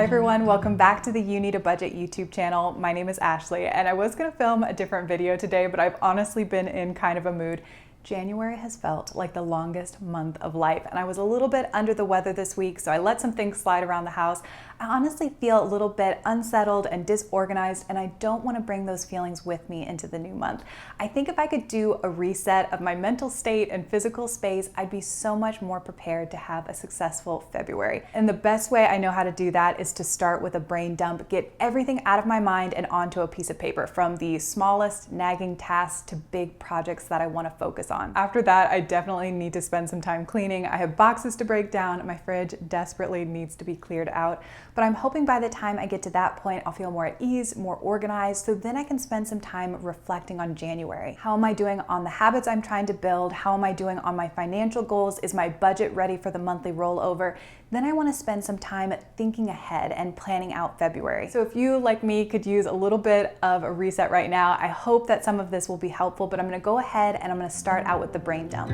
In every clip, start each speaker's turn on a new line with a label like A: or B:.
A: everyone, welcome back to the You Need a Budget YouTube channel. My name is Ashley and I was gonna film a different video today, but I've honestly been in kind of a mood. January has felt like the longest month of life and I was a little bit under the weather this week, so I let some things slide around the house. I honestly feel a little bit unsettled and disorganized and I don't want to bring those feelings with me into the new month. I think if I could do a reset of my mental state and physical space, I'd be so much more prepared to have a successful February. And the best way I know how to do that is to start with a brain dump, get everything out of my mind and onto a piece of paper, from the smallest nagging tasks to big projects that I want to focus on. After that, I definitely need to spend some time cleaning. I have boxes to break down. My fridge desperately needs to be cleared out. But I'm hoping by the time I get to that point, I'll feel more at ease, more organized, so then I can spend some time reflecting on January. How am I doing on the habits I'm trying to build? How am I doing on my financial goals? Is my budget ready for the monthly rollover? Then I want to spend some time thinking ahead and planning out February. So if you, like me, could use a little bit of a reset right now, I hope that some of this will be helpful, but I'm going to go ahead and I'm going to start out with the brain dump.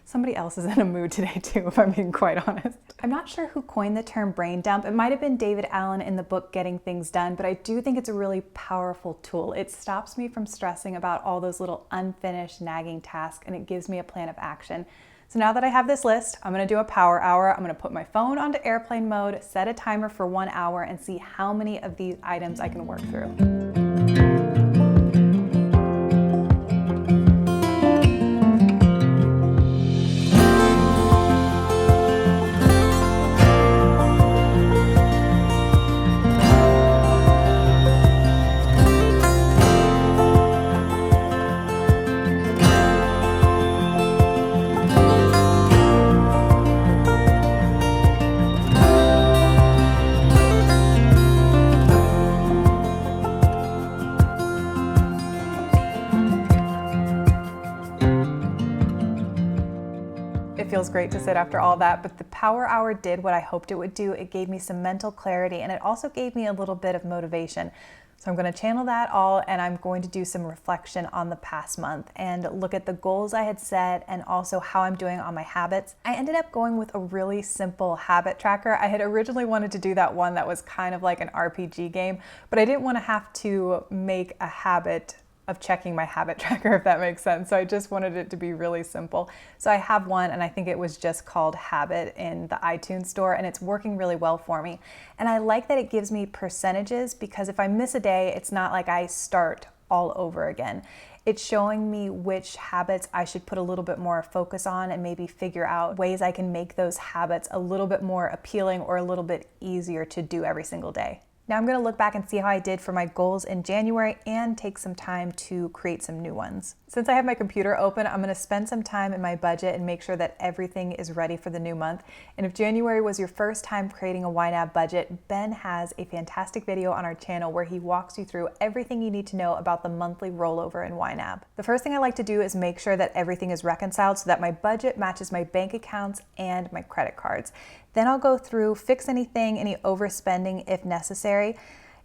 A: Somebody else is in a mood today too, if I'm being quite honest. I'm not sure who coined the term brain dump. It might have been David Allen in the book Getting Things Done, but I do think it's a really powerful tool. It stops me from stressing about all those little unfinished nagging tasks and it gives me a plan of action. So now that I have this list, I'm gonna do a power hour. I'm gonna put my phone onto airplane mode, set a timer for 1 hour and see how many of these items I can work through. It feels great to sit after all that, but the power hour did what I hoped it would do. It gave me some mental clarity and it also gave me a little bit of motivation. So I'm going to channel that all and I'm going to do some reflection on the past month and look at the goals I had set and also how I'm doing on my habits. I ended up going with a really simple habit tracker. I had originally wanted to do that one that was kind of like an RPG game, but I didn't want to have to make a habit of checking my habit tracker, if that makes sense. So I just wanted it to be really simple. So I have one and I think it was just called Habit in the iTunes store and it's working really well for me. And I like that it gives me percentages because if I miss a day, it's not like I start all over again. It's showing me which habits I should put a little bit more focus on and maybe figure out ways I can make those habits a little bit more appealing or a little bit easier to do every single day. Now I'm going to look back and see how I did for my goals in January and take some time to create some new ones. Since I have my computer open, I'm going to spend some time in my budget and make sure that everything is ready for the new month. And if January was your first time creating a YNAB budget, Ben has a fantastic video on our channel where he walks you through everything you need to know about the monthly rollover in YNAB. The first thing I like to do is make sure that everything is reconciled so that my budget matches my bank accounts and my credit cards. Then I'll go through, fix anything, any overspending if necessary.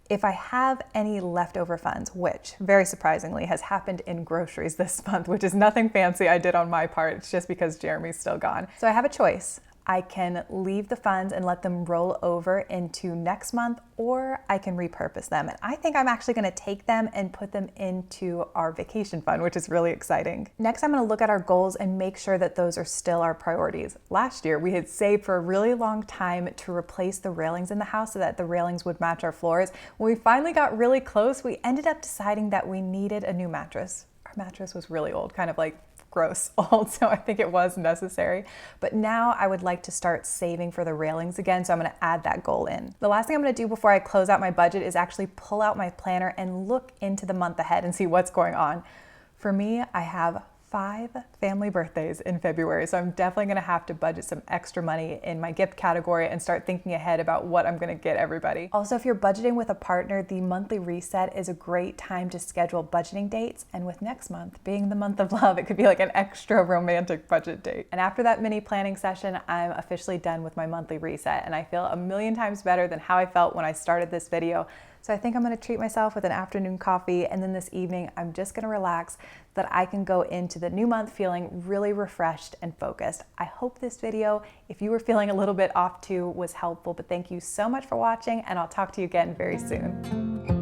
A: If I have any leftover funds, which very surprisingly has happened in groceries this month, which is nothing fancy I did on my part, it's just because Jeremy's still gone. So I have a choice. I can leave the funds and let them roll over into next month, or I can repurpose them. And I think I'm actually going to take them and put them into our vacation fund, which is really exciting. Next, I'm going to look at our goals and make sure that those are still our priorities. Last year, we had saved for a really long time to replace the railings in the house so that the railings would match our floors. When we finally got really close, we ended up deciding that we needed a new mattress. Our mattress was really old, kind of like gross old, so I think it was necessary. But now I would like to start saving for the railings again, so I'm gonna add that goal in. The last thing I'm gonna do before I close out my budget is actually pull out my planner and look into the month ahead and see what's going on. For me, I have 5 family birthdays in February, so I'm definitely gonna have to budget some extra money in my gift category and start thinking ahead about what I'm gonna get everybody. Also, if you're budgeting with a partner, the monthly reset is a great time to schedule budgeting dates, and with next month being the month of love, it could be like an extra romantic budget date. And after that mini planning session, I'm officially done with my monthly reset, and I feel a million times better than how I felt when I started this video. So I think I'm gonna treat myself with an afternoon coffee, and then this evening I'm just gonna relax so that I can go into the new month feeling really refreshed and focused. I hope this video, if you were feeling a little bit off too, was helpful, but thank you so much for watching, and I'll talk to you again very soon.